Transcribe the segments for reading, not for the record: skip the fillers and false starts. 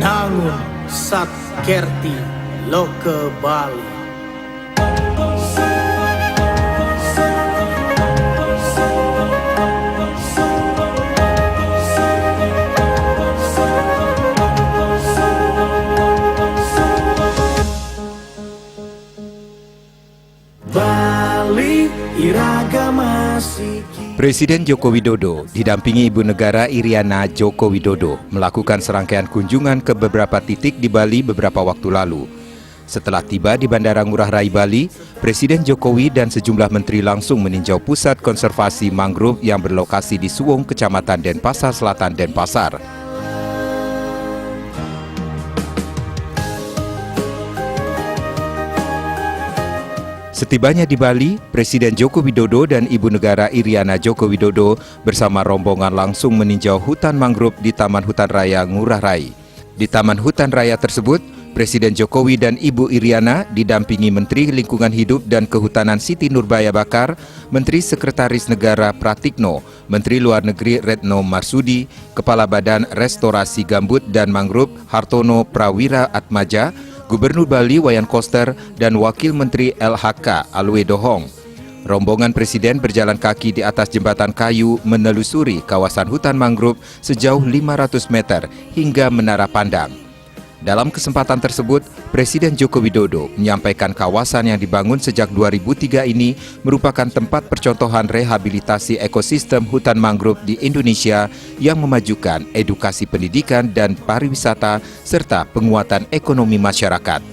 Nangun Sat Kerti Loke Bali. Bali Iragama Siki. Presiden Joko Widodo didampingi Ibu Negara Iriana Joko Widodo melakukan serangkaian kunjungan ke beberapa titik di Bali beberapa waktu lalu. Setelah tiba di Bandara Ngurah Rai Bali, Presiden Jokowi dan sejumlah menteri langsung meninjau pusat konservasi mangrove yang berlokasi di Suwung, Kecamatan Denpasar Selatan, Denpasar. Setibanya di Bali, Presiden Joko Widodo dan Ibu Negara Iriana Joko Widodo bersama rombongan langsung meninjau hutan mangrove di Taman Hutan Raya Ngurah Rai. Di Taman Hutan Raya tersebut, Presiden Jokowi dan Ibu Iriana didampingi Menteri Lingkungan Hidup dan Kehutanan Siti Nurbaya Bakar, Menteri Sekretaris Negara Pratikno, Menteri Luar Negeri Retno Marsudi, Kepala Badan Restorasi Gambut dan Mangrove Hartono Prawira Atmaja, Gubernur Bali Wayan Koster, dan Wakil Menteri LHK Alwe Dohong. Rombongan Presiden berjalan kaki di atas jembatan kayu menelusuri kawasan hutan mangrove sejauh 500 meter hingga Menara Pandang. Dalam kesempatan tersebut, Presiden Joko Widodo menyampaikan kawasan yang dibangun sejak 2003 ini merupakan tempat percontohan rehabilitasi ekosistem hutan mangrove di Indonesia yang memajukan edukasi pendidikan dan pariwisata serta penguatan ekonomi masyarakat.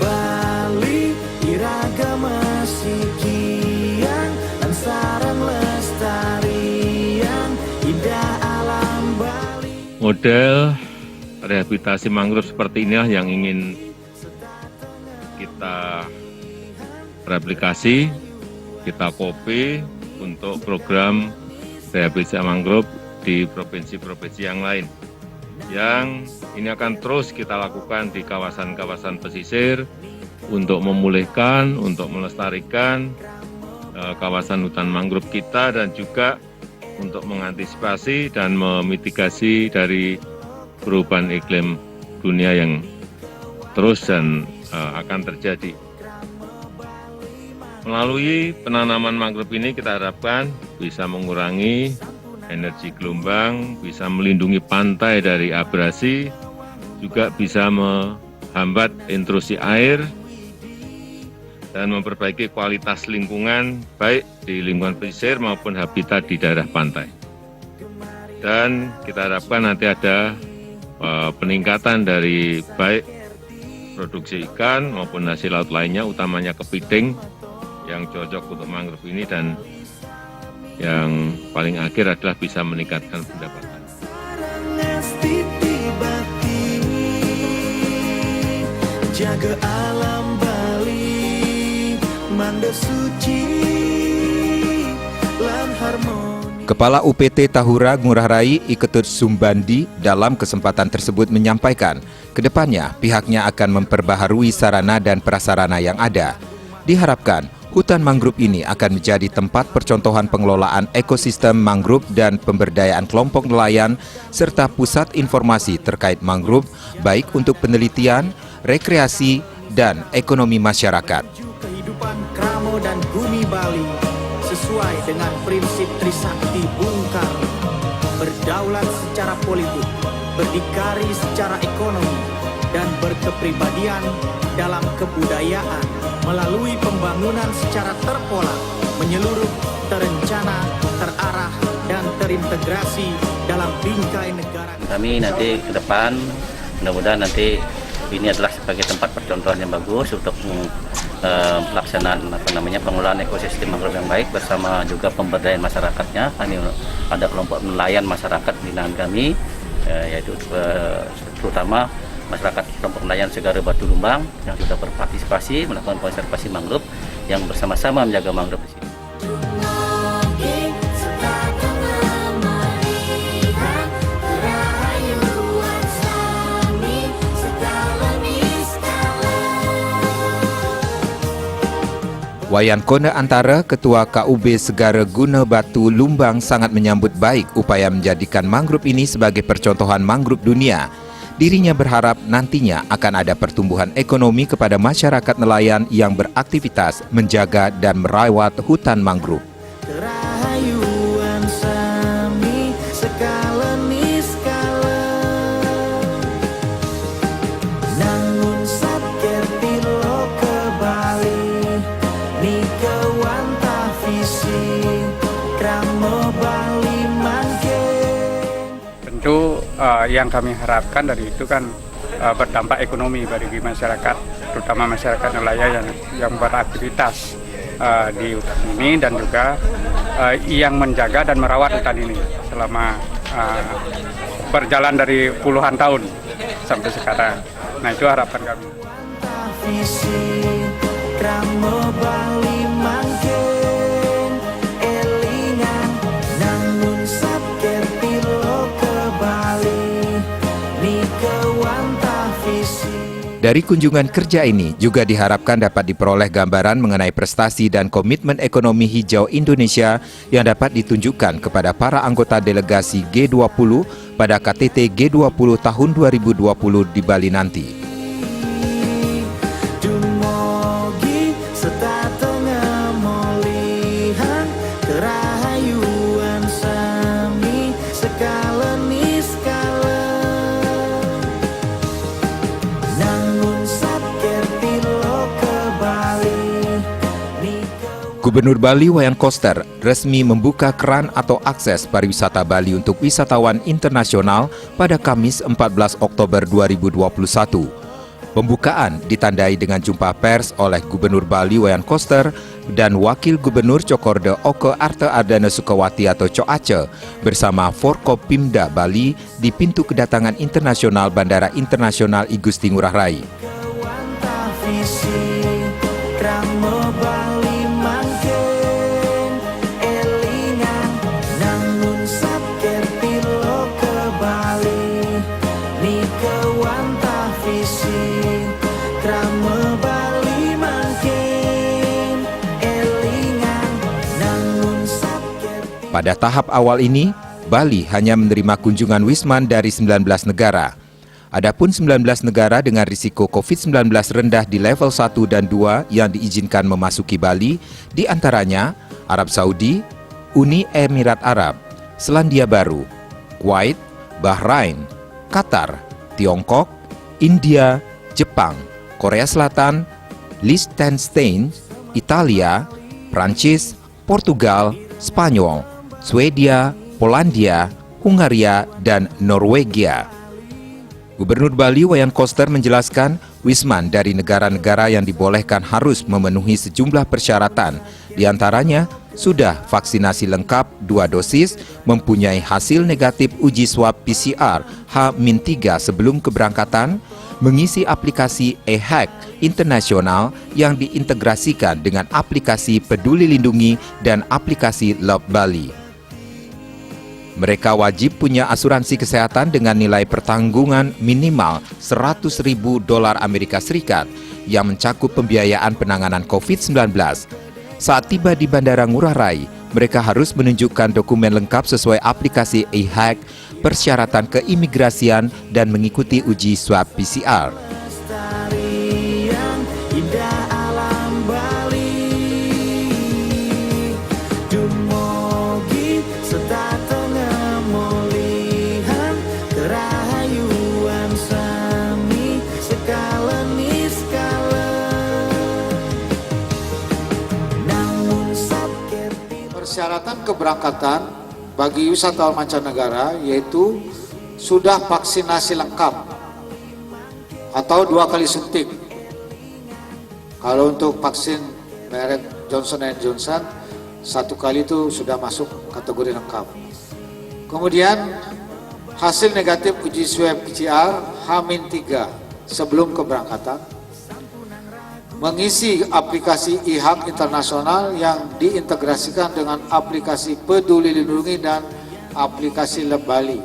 Bali Iragama Sikian dan sarang lestarian indah alam Bali. Model rehabilitasi mangrove seperti inilah yang ingin kita replikasi, kita copy untuk program rehabilitasi mangrove di provinsi-provinsi yang lain. Yang ini akan terus kita lakukan di kawasan-kawasan pesisir untuk memulihkan, untuk melestarikan kawasan hutan mangrove kita dan juga untuk mengantisipasi dan memitigasi dari perubahan iklim dunia yang terus dan akan terjadi. Melalui penanaman mangrove ini kita harapkan bisa mengurangi energi gelombang, bisa melindungi pantai dari abrasi, juga bisa menghambat intrusi air, dan memperbaiki kualitas lingkungan baik di lingkungan pesisir maupun habitat di daerah pantai. Dan kita harapkan nanti ada peningkatan dari baik produksi ikan maupun hasil laut lainnya, utamanya kepiting yang cocok untuk mangrove ini, dan yang paling akhir adalah bisa meningkatkan pendapatan. Jaga alam Bali, manda suci, lan harmoni. Kepala UPT Tahura Ngurah Rai Iketut Sumbandi dalam kesempatan tersebut menyampaikan, kedepannya pihaknya akan memperbaharui sarana dan prasarana yang ada. Diharapkan hutan mangrove ini akan menjadi tempat percontohan pengelolaan ekosistem mangrove dan pemberdayaan kelompok nelayan serta pusat informasi terkait mangrove baik untuk penelitian, rekreasi, dan ekonomi masyarakat. Kehidupan Kramo dan Bumi Bali sesuai dengan prinsip Trisakti Bung Karno, berdaulat secara politik, berdikari secara ekonomi, dan berkepribadian dalam kebudayaan melalui pembangunan secara terpola, menyeluruh, terencana, terarah, dan terintegrasi dalam bingkai negara. Kami nanti ke depan, mudah-mudahan nanti ini adalah sebagai tempat percontohan yang bagus untuk pelaksanaan pengelolaan ekosistem mangrove yang baik bersama juga pemberdayaan masyarakatnya. Kami ada kelompok nelayan masyarakat binaan kami, yaitu terutama masyarakat kelompok nelayan Segara Batu Lumbang yang sudah berpartisipasi melakukan konservasi mangrove yang bersama-sama menjaga mangrove di sini. Wayan Kona Antara, Ketua KUB Segara Guna Batu Lumbang sangat menyambut baik upaya menjadikan mangrove ini sebagai percontohan mangrove dunia. Dirinya berharap nantinya akan ada pertumbuhan ekonomi kepada masyarakat nelayan yang beraktivitas menjaga dan merawat hutan mangrove. Kerahayuan sami sekalen iskala nangun satker tilo ke Bali nika wantah visi kramo Bali mangke. Tentu yang kami harapkan dari itu kan berdampak ekonomi bagi masyarakat, terutama masyarakat nelayan yang beraktivitas di hutan ini dan juga yang menjaga dan merawat hutan ini selama berjalan dari puluhan tahun sampai sekarang. Nah, itu harapan kami. Visi kramo Bali mangke elingan nangun satker tilo ke Bali nika wantah visi. Dari kunjungan kerja ini juga diharapkan dapat diperoleh gambaran mengenai prestasi dan komitmen ekonomi hijau Indonesia yang dapat ditunjukkan kepada para anggota delegasi G20 pada KTT G20 tahun 2020 di Bali nanti. Dumogi setatengah molihan kerahayuan sami sekalen iskala nangun satker tilo ke Bali nika. Gubernur Bali Wayan Koster resmi membuka keran atau akses pariwisata Bali untuk wisatawan internasional pada Kamis 14 Oktober 2021. Pembukaan ditandai dengan jumpa pers oleh Gubernur Bali Wayan Koster dan Wakil Gubernur Cokorda Oke Arte Ardana Sukawati atau Coace bersama Forkopimda Bali di pintu kedatangan internasional Bandara Internasional I Gusti Ngurah Rai. Wantah visi kramo Bali mangken elingan nangun satker tilo ke Bali nika wantah visi kramo Bali mangken elingan nangun satker. Pada tahap awal ini, Bali hanya menerima kunjungan Wisman dari 19 negara. Adapun 19 negara dengan risiko COVID-19 rendah di level 1 dan 2 yang diizinkan memasuki Bali, di antaranya Arab Saudi, Uni Emirat Arab, Selandia Baru, Kuwait, Bahrain, Qatar, Tiongkok, India, Jepang, Korea Selatan, Liechtenstein, Italia, Prancis, Portugal, Spanyol, Swedia, Polandia, Hungaria, dan Norwegia. Gubernur Bali Wayan Koster menjelaskan Wisman dari negara-negara yang dibolehkan harus memenuhi sejumlah persyaratan, diantaranya sudah vaksinasi lengkap 2 dosis, mempunyai hasil negatif uji swab PCR H-3 sebelum keberangkatan, mengisi aplikasi e-Hack internasional yang diintegrasikan dengan aplikasi Peduli Lindungi dan aplikasi Love Bali. Mereka wajib punya asuransi kesehatan dengan nilai pertanggungan minimal $100.000 Amerika Serikat yang mencakup pembiayaan penanganan COVID-19. Saat tiba di Bandara Ngurah Rai, mereka harus menunjukkan dokumen lengkap sesuai aplikasi e-Hack, persyaratan keimigrasian, dan mengikuti uji swab PCR. Lestarian indah alam Bali dumogi setatengah molihan kerahayuan sami sekalen iskala namun satker Persyaratan keberangkatan bagi wisatawan mancanegara yaitu sudah vaksinasi lengkap atau 2 kali suntik. Kalau untuk vaksin merek Johnson & Johnson 1 kali itu sudah masuk kategori lengkap. Kemudian hasil negatif uji swab PCR H-3 sebelum keberangkatan, mengisi aplikasi e-Hack internasional yang diintegrasikan dengan aplikasi Peduli Lindungi dan aplikasi Love Bali,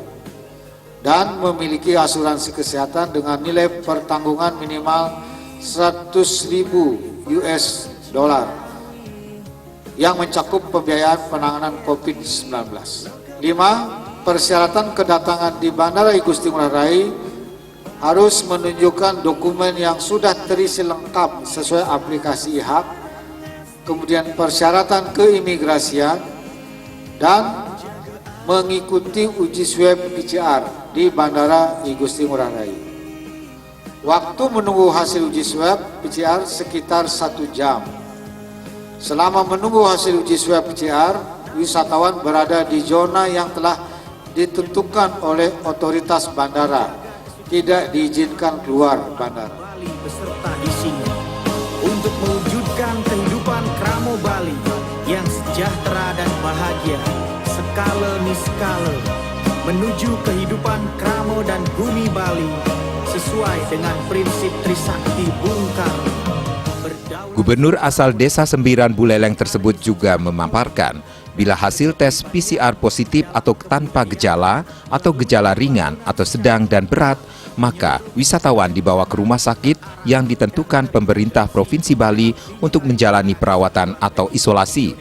dan memiliki asuransi kesehatan dengan nilai pertanggungan minimal $100.000 yang mencakup pembiayaan penanganan COVID-19. 5. Persyaratan kedatangan di Bandara I Gusti Ngurah Rai harus menunjukkan dokumen yang sudah terisi lengkap sesuai aplikasi e-hak, kemudian persyaratan keimigrasian, dan mengikuti uji swab PCR di Bandara I Gusti Ngurah Rai. Waktu menunggu hasil uji swab PCR sekitar 1 jam. Selama menunggu hasil uji swab PCR, wisatawan berada di zona yang telah ditentukan oleh otoritas bandara, tidak diizinkan keluar bandara. Bali beserta isinya untuk mewujudkan kehidupan Kramo Bali yang sejahtera dan bahagia skala niskala menuju kehidupan Kramo dan Bumi Bali sesuai dengan prinsip Trisakti Bung Karno. Gubernur asal Desa Sembiran Buleleng tersebut juga memaparkan bila hasil tes PCR positif atau tanpa gejala atau gejala ringan atau sedang dan berat, maka wisatawan dibawa ke rumah sakit yang ditentukan pemerintah Provinsi Bali untuk menjalani perawatan atau isolasi.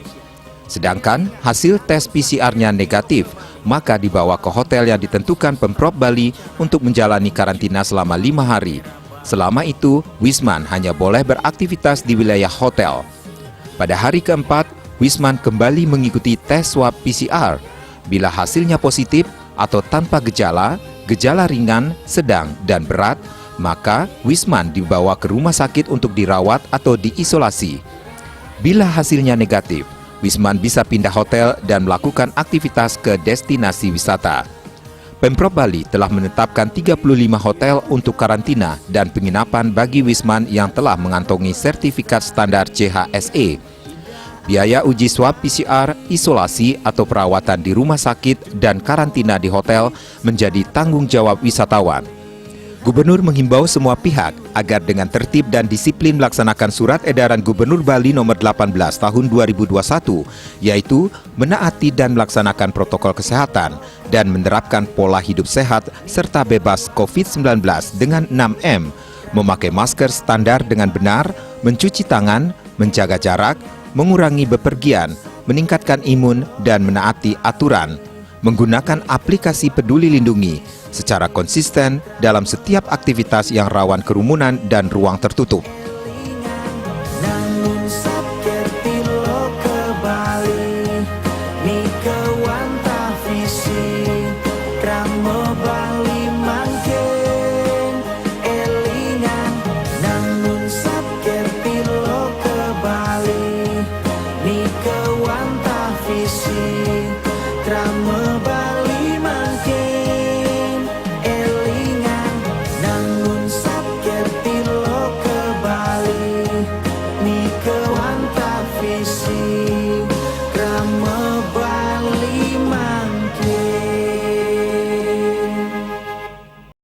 Sedangkan hasil tes PCR-nya negatif, maka dibawa ke hotel yang ditentukan Pemprov Bali untuk menjalani karantina selama 5 hari. Selama itu, Wisman hanya boleh beraktivitas di wilayah hotel. Pada hari keempat, Wisman kembali mengikuti tes swab PCR. Bila hasilnya positif atau tanpa gejala, gejala ringan, sedang, dan berat, maka Wisman dibawa ke rumah sakit untuk dirawat atau diisolasi. Bila hasilnya negatif, Wisman bisa pindah hotel dan melakukan aktivitas ke destinasi wisata. Pemprov Bali telah menetapkan 35 hotel untuk karantina dan penginapan bagi Wisman yang telah mengantongi sertifikat standar CHSE. Biaya uji swab PCR, isolasi atau perawatan di rumah sakit, dan karantina di hotel menjadi tanggung jawab wisatawan. Gubernur menghimbau semua pihak agar dengan tertib dan disiplin melaksanakan Surat Edaran Gubernur Bali nomor 18 tahun 2021, yaitu menaati dan melaksanakan protokol kesehatan dan menerapkan pola hidup sehat serta bebas COVID-19 dengan 6M, memakai masker standar dengan benar, mencuci tangan, menjaga jarak, mengurangi bepergian, meningkatkan imun, dan menaati aturan, menggunakan aplikasi Peduli Lindungi secara konsisten dalam setiap aktivitas yang rawan kerumunan dan ruang tertutup. Namun sakit lo ke Bali ni kewanta visi Kramo Bali mangken elingan. Namun sakit lo ke Bali ni